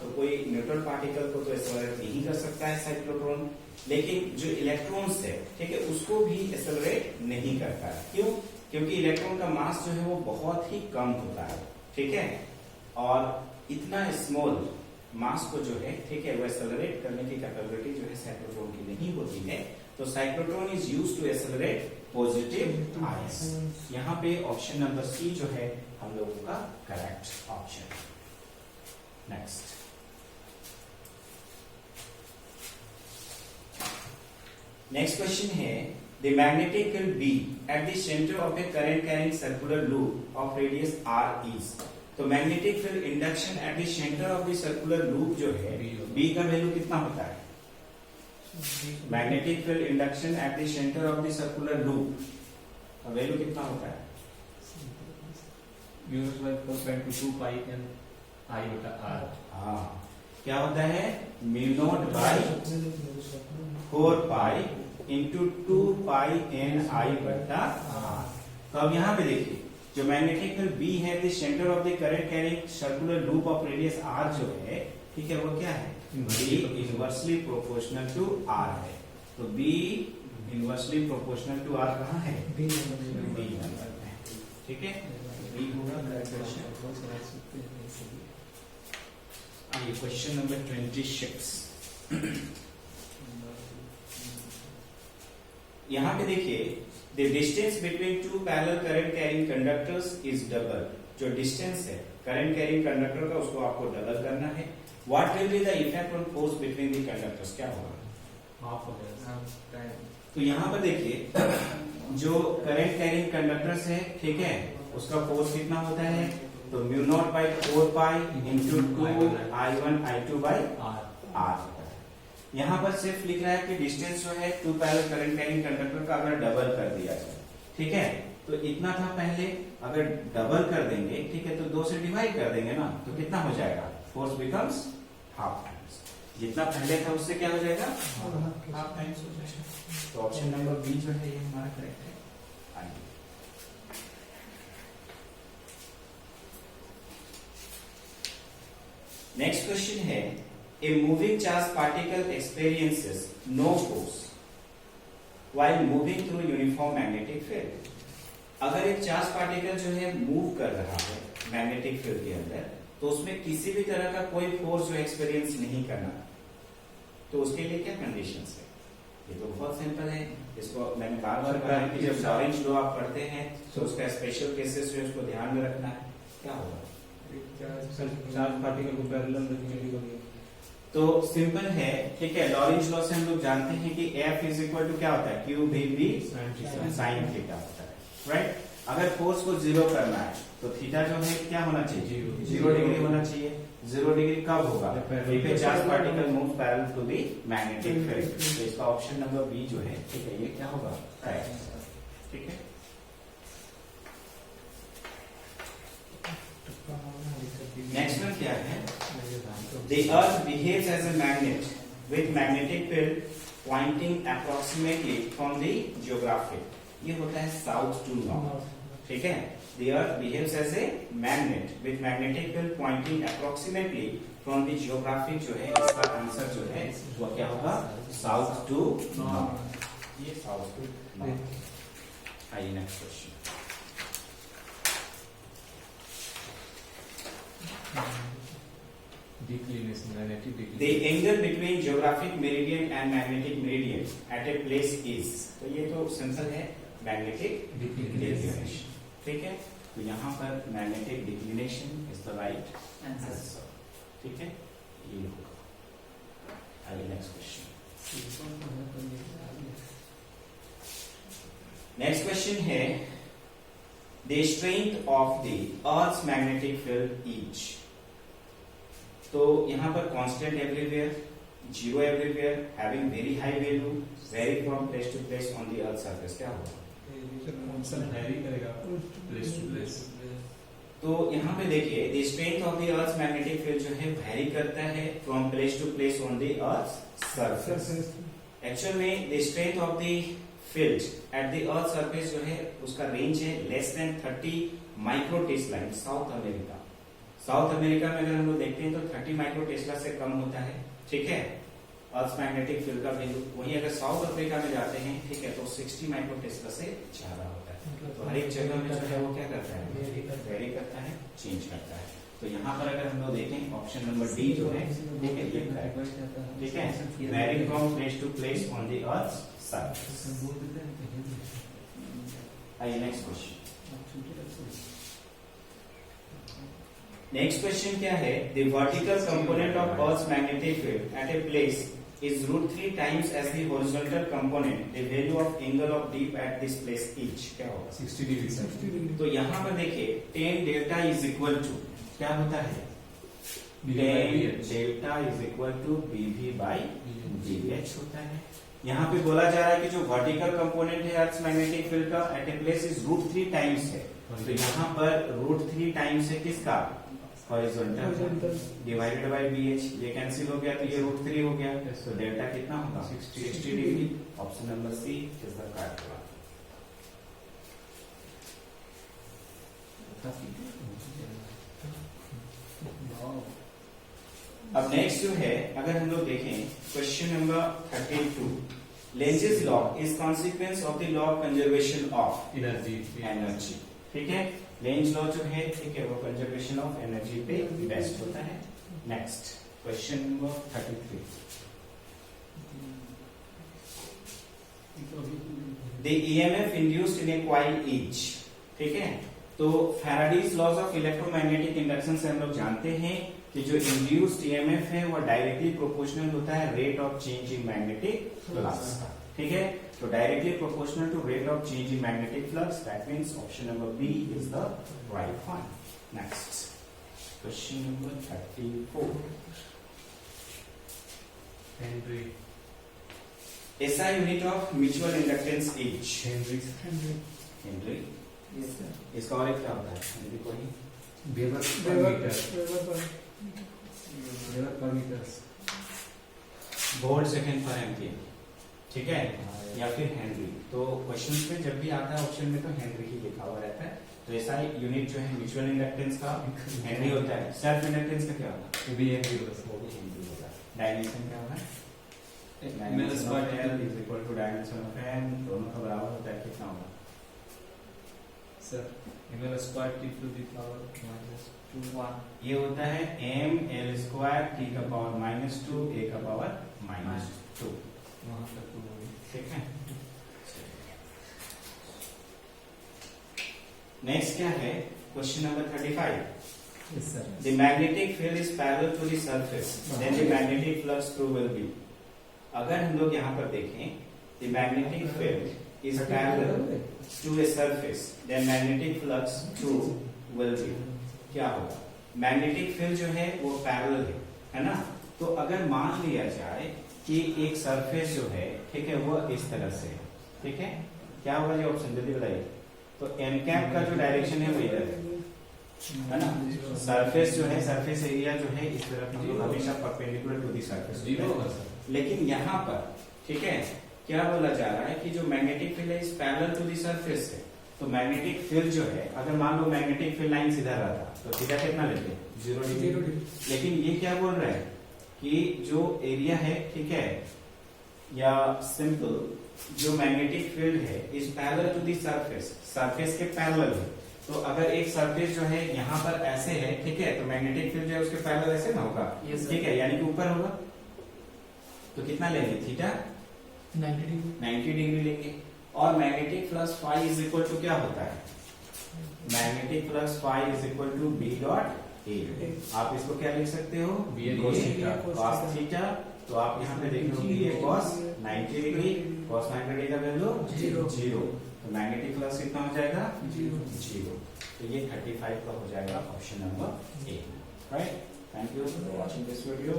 तो कोई neutral particle को तो एक्सेलरेट नहीं कर सकता है साइक्लोट्रॉन, लेकिन जो इलेक्ट्रॉन्स है, ठीक है, उसको भी एक्सेलरेट नहीं करता है। क्यों? क्योंकि इलेक्ट्रॉन का मास जो है वो बहुत ही कम होता है, ठीक है, और इतना स्मॉल मास को जो है, ठीक है, वो एक्सेलरेट करने की कैपेबिलिटी जो है साइक्लोट्रॉन की नहीं होती है। तो cyclotron is used to accelerate positive ions. यहाँ पे ऑप्शन नंबर सी जो है हम लोगों का correct option. Next, next question है the magnetic field B at the center of a current carrying circular loop of radius r is। तो magnetic field induction at the centre of the circular loop जो है B का value कितना होता है? Magnetic field induction at the centre of the circular loop का value कितना होता है? हाँ, क्या होता है? Mu naught by 4 pi into 2 pi N I बटा आर। तो अब यहाँ पे देखिए, जो मैग्नेटिक फील्ड B है the centre of the current carrying circular loop of radius r जो है, ठीक है, वो क्या है? B inversely proportional to r है। तो B inversely proportional to r कहाँ है? B नंबर में, ठीक है, B होगा करेक्ट क्वेश्चन। आइए क्वेश्चन नंबर 26। यहाँ पे देखिए, the distance between two parallel current carrying conductors is double. जो डिस्टेंस है करंट कैरिंग कंडक्टर का, उसको आपको डबल करना है। What will be the effect on force between the conductors? क्या होगा? हाफ हो जाएगा। तो यहाँ पर देखिए, जो करंट कैरिंग कंडक्टर्स है, ठीक है, उसका फोर्स कितना होता है? तो mu naught by 4 pi into 2 I1 I2 by r. यहाँ पर सिर्फ लिख रहा है कि डिस्टेंस जो है two parallel current carrying conductor का अगर डबल कर दिया जाए, ठीक है, तो इतना था पहले, अगर डबल कर देंगे, ठीक है, तो 2 से डिवाइड कर देंगे ना, तो कितना हो जाएगा? Force becomes half times. जितना पहले था उससे क्या हो जाएगा? हाफ टाइम्स हो जाएगा। तो ऑप्शन नंबर बी जो है ये हमारा करेक्ट है। आइए नेक्स्ट क्वेश्चन है, A moving charged particle experiences no force while moving through uniform magnetic field। अगर एक चार्ज पार्टिकल जो है मूव कर रहा है मैग्नेटिक फील्ड के अंदर, तो उसमें किसी भी तरह का कोई फोर्स जो एक्सपीरियंस नहीं करना, तो उसके लिए क्या कंडीशंस है? ये तो बहुत सिंपल है। इसको मैंने बार बार कहा है कि जब लॉरेंज लॉ आप पढ़ते हैं तो उसका स्पेशल केसेस जो है उसको ध्यान में रखना है। क्या होगा? चार्ज पार्टिकल को पैरेलल रखने के लिए तो सिंपल है, ठीक है, लॉरेंज लॉ से हम लोग जानते हैं कि F इज इक्वल टू क्या होता है? Q भी साइन थीटा होता है, राइट। अगर फोर्स को 0 करना है तो थीटा जो है क्या होना चाहिए? 0 डिग्री होना चाहिए। 0 डिग्री कब होगा? If a charge particle move parallel to the magnetic field. तो इसका ऑप्शन नंबर बी जो है, ठीक है, ये क्या होगा? करेक्ट, ठीक है। नेक्स्ट में क्या है? The earth behaves as a magnet with magnetic field pointing approximately from the geographic। ये होता है साउथ टू नॉर्थ, ठीक है। The earth behaves as a magnet with magnetic field pointing approximately from the geographic। जो है इसका answer जो है वो क्या होगा? South to north. ये साउथ टू नॉर्थ। आइए next question. Declination, magnetic declination। The angle between geographic meridian and magnetic meridian at a place is। तो ये तो सिंपल है, मैग्नेटिक डिक्लिनेशन, ठीक है। तो यहाँ पर magnetic declination is the right answer, ठीक है, ये होगा। आइए नेक्स्ट क्वेश्चन। नेक्स्ट क्वेश्चन है, the strength of the earth's magnetic field is. तो यहाँ पर constant everywhere, zero everywhere, having very high value, vary from place to place on the earth surface. क्या होगा? वेरी करेगा प्लेस टू प्लेस। तो यहाँ पे देखिए, the strength of the earth magnetic field जो है वेरी करता है from place to place on the earth surface. Actual में the strength of the field at the earth surface जो है उसका रेंज है less than 30 micro tesla in South America. South America में अगर हम लोग देखते हैं तो 30 माइक्रो टेस्ला से कम होता है, ठीक है, अर्थ मैग्नेटिक फील्ड का वैल्यू। वहीं अगर साउथ अफ्रीका में जाते हैं, ठीक है, तो 60 माइक्रो टेस्ला से ज्यादा होता है। तो हर एक जगह में जो है वो क्या करता है, वेरी करता है, चेंज करता है। तो यहाँ पर अगर हम लोग देखें ऑप्शन नंबर डी जो है, ठीक है, ये करेक्ट, ठीक है, vary from place to place on the earth surface. आइए नेक्स्ट क्वेश्चन। नेक्स्ट क्वेश्चन क्या है, the vertical component of earth magnetic field at a place is √3 times as the horizontal component. The value of angle of dip at this place each क्या होगा, 60 degree. तो यहाँ पर देखिए tan delta is equal to क्या होता है, tan delta is equal to BV by DH होता है। यहाँ पे बोला जा रहा है कि जो वर्टिकल कंपोनेंट है अर्थ मैग्नेटिक फील्ड का at a place is √3 times है। तो यहाँ पर √3 टाइम्स है किसका, हॉरिजॉन्टल, डिवाइडेड बाय BH, ये कैंसिल हो गया तो ये √3 हो गया, तो डेल्टा कितना होगा, 60 degree. Option number C is the correct one. अब नेक्स्ट जो है, अगर हम लोग देखें question number 32, Lenz's law is consequence of the law of conservation of energy, ठीक है, लेंज लॉ जो है, ठीक है, वो कंजर्वेशन ऑफ एनर्जी पे बेस्ड होता है। Next question number 33, the EMF induced in a coil is, ठीक है, तो Faraday's laws of electromagnetic induction से हम लोग जानते हैं कि जो इंड्यूस्ड EMF है वो डायरेक्टली प्रोपोर्शनल होता है rate of change in magnetic flux का, ठीक है, तो directly proportional to rate of change in magnetic flux, that means option number B is the right one. Next question number 34, henry, SI unit of mutual inductance is henry, henry, इसका और एक क्या होता है, हेनरी को ही weber पर metre, volt second पर एम्पियर, ठीक है, या फिर हेनरी। तो क्वेश्चन में जब भी आता है ऑप्शन में तो हेनरी ही लिखा हुआ रहता है। तो ऐसा यूनिट जो है म्यूचुअल इंडक्टेंस का हेनरी होता है। सेल्फ इंडक्टेंस का क्या होता है, वो भी हेनरी बस, वो भी हेनरी होता है। डायमेंशन क्या होगा, dimension of L is equal to dimension of n, दोनों का बराबर होता है, कितना होगा sir, ml² t to the power -2, ये होता है ml² t का पावर -2 a का पावर -2, वहां तक तो होगी, ठीक है। नेक्स्ट क्या है, question number 35, yes sir, the magnetic field is parallel to the surface, then the magnetic flux through will be। अगर हम लोग यहाँ पर देखें, the magnetic field is parallel to a surface, then magnetic flux through will be क्या होगा, magnetic field जो है वो पैरेलल है ना। तो अगर मान लिया जाए कि एक सरफेस जो है, ठीक है, वो इस तरह से, ठीक है, क्या होगा ये ऑप्शन जल्दी बताइए। तो एम कैप का जो डायरेक्शन है वो इधर है ना, सरफेस जो है, सरफेस एरिया जो है इस तरफ हम लोग हमेशा perpendicular to the surface, zero होगा सर। लेकिन यहाँ पर, ठीक है, क्या बोला जा रहा है कि जो मैग्नेटिक फील्ड है is parallel to the surface है। तो मैग्नेटिक फील्ड जो है, अगर मान लो मैग्नेटिक फील्ड लाइन सीधा रहता तो सीधा कितना लेते, 0 डिग्री। लेकिन ये क्या बोल रहा है कि जो एरिया है, ठीक है, या सिंपल जो मैग्नेटिक फील्ड है is parallel to the surface, surface के पैरेलल है। तो अगर एक सरफेस जो है यहाँ पर ऐसे है, ठीक है, तो मैग्नेटिक फील्ड जो है उसके पैरेलल ऐसे ना होगा, ठीक है, यानी कि ऊपर होगा। तो कितना लेंगे, थीटा 90 डिग्री लेंगे। और magnetic flux phi is equal to क्या होता है, magnetic flux phi is equal to B dot A. आप इसको क्या लिख सकते हो, cos थीटा। तो आप यहाँ पे देख लो बी ए cos 90 डिग्री, cos 90 डिग्री का वैल्यू 0। तो मैग्नेटिक फ्लक्स कितना हो जाएगा, 0। तो ये 35 का हो जाएगा option number A, right. Thank you for watching this video.